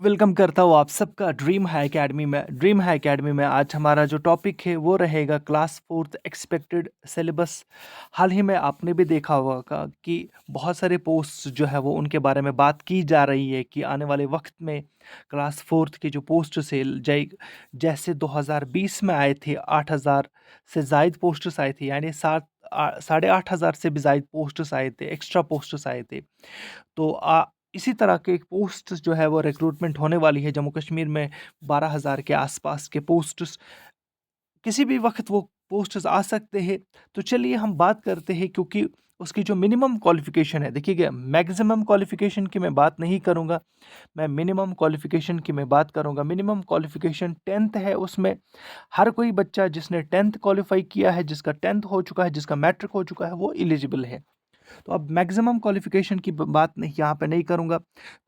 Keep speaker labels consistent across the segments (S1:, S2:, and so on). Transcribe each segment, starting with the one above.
S1: Welcome करता हूँ आप सबका ड्रीम है एकेडमी में आज हमारा जो टॉपिक है वो रहेगा क्लास फोर्थ एक्सपेक्टेड सिलेबस। हाल ही में आपने भी देखा होगा कि बहुत सारे पोस्ट जो है वो उनके बारे में बात की जा रही है कि आने वाले वक्त में क्लास फोर्थ के जो पोस्ट से जैसे 2020 में आए थे 8,000 से जायद पोस्ट्स आए थे, यानी 8,500 से भी जायद पोस्ट्स आए थे, एक्स्ट्रा पोस्ट्स आए थे। तो इसी तरह के एक पोस्ट जो है वो रिक्रूटमेंट होने वाली है जम्मू कश्मीर में। 12,000 के आसपास के पोस्ट्स किसी भी वक्त वो पोस्ट्स आ सकते हैं। तो चलिए हम बात करते हैं, क्योंकि उसकी जो मिनिमम क्वालिफिकेशन है, देखिएगा, मैक्सिमम क्वालिफिकेशन की मैं बात नहीं करूंगा, मैं मिनिमम क्वालिफिकेशन की मैं बात करूंगा। मिनिमम क्वालिफिकेशन 10th है। उसमें हर कोई बच्चा जिसने 10th क्वालिफाई किया है, जिसका 10th हो चुका है, जिसका मैट्रिक हो चुका है, वो एलिजिबल है। तो अब मैक्सिमम क्वालिफिकेशन की बात नहीं यहाँ पे नहीं करूँगा।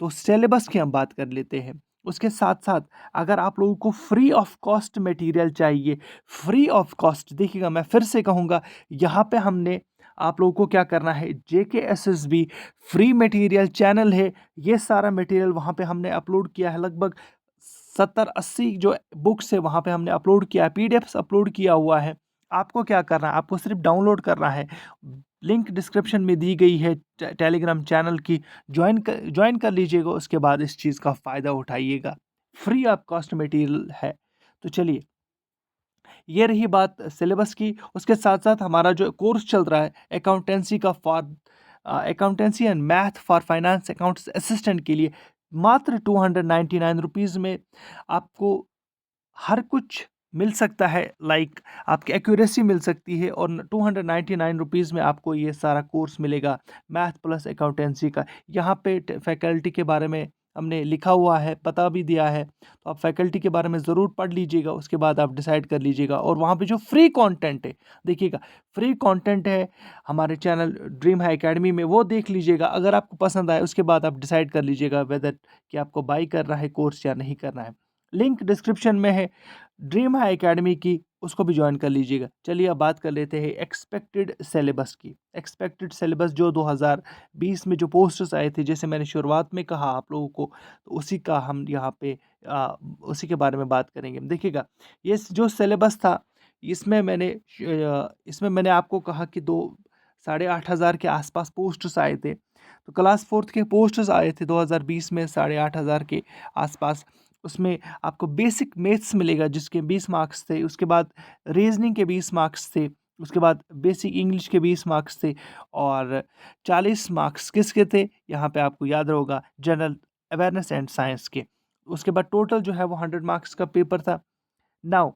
S1: तो सिलेबस की हम बात कर लेते हैं। उसके साथ साथ अगर आप लोगों को फ्री ऑफ कॉस्ट मटेरियल चाहिए, फ्री ऑफ कॉस्ट, देखिएगा मैं फिर से कहूँगा, यहाँ पे हमने आप लोगों को क्या करना है, JKSSB फ्री मटेरियल चैनल है, ये सारा मटेरियल वहाँ पे हमने अपलोड किया है। लगभग 70-80 जो बुक्स है वहाँ पे हमने अपलोड किया है, PDFs अपलोड किया हुआ है। आपको क्या करना है, आपको सिर्फ डाउनलोड करना है। लिंक डिस्क्रिप्शन में दी गई है टेलीग्राम चैनल की, ज्वाइन कर लीजिएगा। उसके बाद इस चीज़ का फ़ायदा उठाइएगा, फ्री ऑफ कॉस्ट मटेरियल है। तो चलिए, ये रही बात सिलेबस की। उसके साथ साथ हमारा जो कोर्स चल रहा है accountancy and math for finance accounts assistant के लिए, मात्र 299 रुपीज़ में आपको हर कुछ मिल सकता है। लाइक आपकी एक्यूरेसी मिल सकती है, और 299 रुपीज़ में आपको ये सारा कोर्स मिलेगा, मैथ प्लस अकाउंटेंसी का। यहाँ पे फैकल्टी के बारे में हमने लिखा हुआ है, बता भी दिया है। तो आप फैकल्टी के बारे में ज़रूर पढ़ लीजिएगा, उसके बाद आप डिसाइड कर लीजिएगा। और वहाँ पे जो फ्री कंटेंट है, देखिएगा, फ्री कंटेंट है हमारे चैनल ड्रीम है एकेडमी में, वो देख लीजिएगा। अगर आपको पसंद आए, उसके बाद आप डिसाइड कर लीजिएगा वेदर कि आपको बाई करना है कोर्स या नहीं करना है। लिंक डिस्क्रिप्शन में है ड्रीम है एकेडमी की, उसको भी ज्वाइन कर लीजिएगा। चलिए अब बात कर लेते हैं एक्सपेक्टेड सिलेबस की। एक्सपेक्टेड सिलेबस जो 2020 में जो पोस्टर्स आए थे, जैसे मैंने शुरुआत में कहा आप लोगों को, तो उसी का हम यहाँ पे उसी के बारे में बात करेंगे। देखिएगा, ये जो सिलेबस था, इसमें मैंने आपको कहा कि 8,500 के आसपास पोस्टर्स आए थे। तो क्लास फोर्थ के पोस्टर्स आए थे 2020 में 8,500 के आसपास। उसमें आपको बेसिक मैथ्स मिलेगा जिसके 20 मार्क्स थे, उसके बाद रीजनिंग के 20 मार्क्स थे, उसके बाद बेसिक इंग्लिश के 20 मार्क्स थे, और 40 मार्क्स किसके थे, यहाँ पे आपको याद होगा, जनरल अवेयरनेस एंड साइंस के। उसके बाद टोटल जो है वो 100 मार्क्स का पेपर था। Now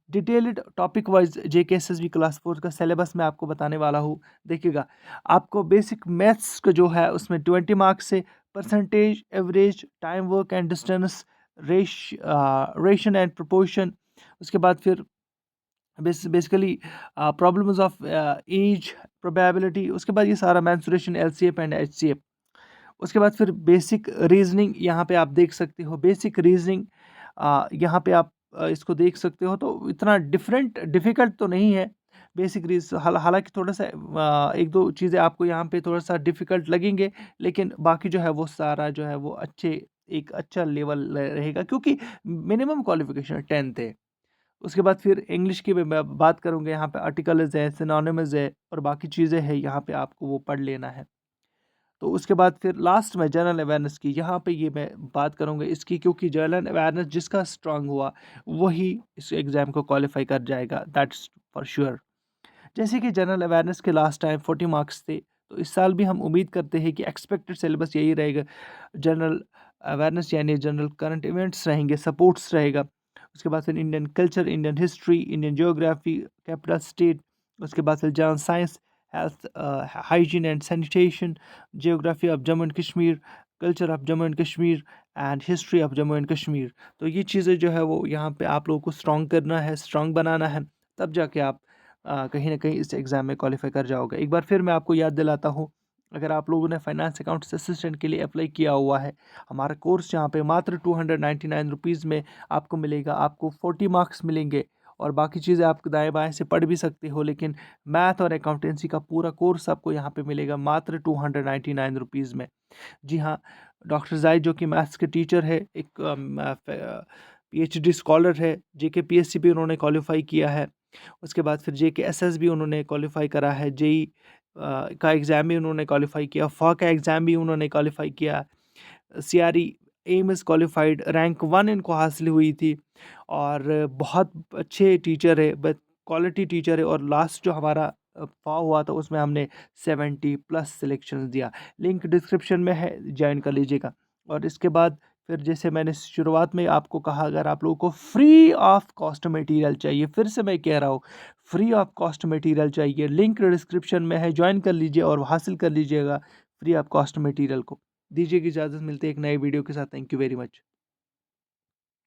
S1: detailed topic wise JKSSB class fourth का सिलेबस मैं आपको बताने वाला हूँ। देखिएगा, आपको बेसिक मैथ्स का जो है उसमें 20 मार्क्स से percentage, average, time, work and distance, रेशन एंड प्रोपोर्शन। उसके बाद फिर basically problems of age, probability. उसके बाद ये सारा मेंसुरेशन, LCF एंड HCF। उसके बाद फिर बेसिक रीजनिंग, यहाँ पे आप देख सकते हो बेसिक रीजनिंग, यहाँ पे आप इसको देख सकते हो। तो इतना डिफ़िकल्ट तो नहीं है बेसिक रीज, हालांकि थोड़ा सा एक दो चीज़ें आपको यहाँ पे थोड़ा सा डिफ़िकल्ट लगेंगे, लेकिन बाकी जो है वो सारा जो है वो एक अच्छा लेवल रहेगा, क्योंकि मिनिमम क्वालिफिकेशन 10th है। उसके बाद फिर इंग्लिश की भी मैं बात करूँगा, यहाँ पे आर्टिकल्स है, सिनोनिम्स है, और बाकी चीज़ें हैं, यहाँ पे आपको वो पढ़ लेना है। तो उसके बाद फिर लास्ट में जनरल अवेयरनेस की, यहाँ पे ये मैं बात करूँगा इसकी, क्योंकि जनरल अवेयरनेस जिसका स्ट्रांग हुआ वही इस एग्ज़ाम को क्वालिफाई कर जाएगा, दैट्स फॉर श्योर। जैसे कि जनरल अवेयरनेस के लास्ट टाइम 40 मार्क्स थे, तो इस साल भी हम उम्मीद करते हैं कि एक्सपेक्टेड सिलेबस यही रहेगा। जनरल अवेयरनेस यानी जनरल करंट इवेंट्स रहेंगे, सपोर्ट्स रहेगा। उसके बाद फिर Indian culture, Indian history, Indian geography, capital state. उसके बाद फिर general science, health, hygiene and sanitation, geography of Jammu and Kashmir, culture of Jammu and Kashmir and history of Jammu and Kashmir. तो ये चीज़ें जो है वो यहाँ पे आप लोगों को स्ट्रॉन्ग करना है, स्ट्रॉन्ग बनाना है, तब जाके आप कहीं न कहीं इस एग्ज़ाम में क्वालिफ़ाई कर जाओगे। एक बार फिर मैं आपको याद दिलाता हूँ, अगर आप लोगों ने फाइनेंस अकाउंट्स असिस्टेंट के लिए अप्लाई किया हुआ है, हमारा कोर्स यहाँ पे मात्र 299 रुपीज़ में आपको मिलेगा। आपको 40 मार्क्स मिलेंगे, और बाकी चीज़ें आप दाएँ-बाएँ से पढ़ भी सकते हो, लेकिन मैथ और अकाउंटेंसी का पूरा कोर्स आपको यहाँ पे मिलेगा मात्र 299 रुपीज़ में। जी हाँ, डॉक्टर जाहिद जो कि मैथ्स के टीचर है, एक पीएचडी स्कॉलर है, जेके पीएससी भी उन्होंने क्वालिफाई किया है। उसके बाद फिर जेके एसएस भी उन्होंने क्वालिफाई करा है, जेई का एग्ज़ाम भी उन्होंने क्वालिफाई किया, फा का एग्ज़ाम भी उन्होंने क्वालिफाई किया, CRE M is qualified, rank 1 इनको हासिल हुई थी और बहुत अच्छे टीचर है, क्वालिटी टीचर है। और लास्ट जो हमारा फा हुआ था उसमें हमने 70 प्लस सिलेक्शंस दिया। लिंक डिस्क्रिप्शन में है, जॉइन कर लीजिएगा। और इसके बाद फिर जैसे मैंने शुरुआत में आपको कहा, अगर आप लोगों को फ्री ऑफ कॉस्ट मटेरियल चाहिए, फिर से मैं कह रहा हूँ फ्री ऑफ कॉस्ट मटेरियल चाहिए, लिंक डिस्क्रिप्शन में है, जॉइन कर लीजिए और हासिल कर लीजिएगा फ्री ऑफ कॉस्ट मटेरियल को। दीजिए इजाज़त, मिलते हैं एक नए वीडियो के साथ। Thank you very much.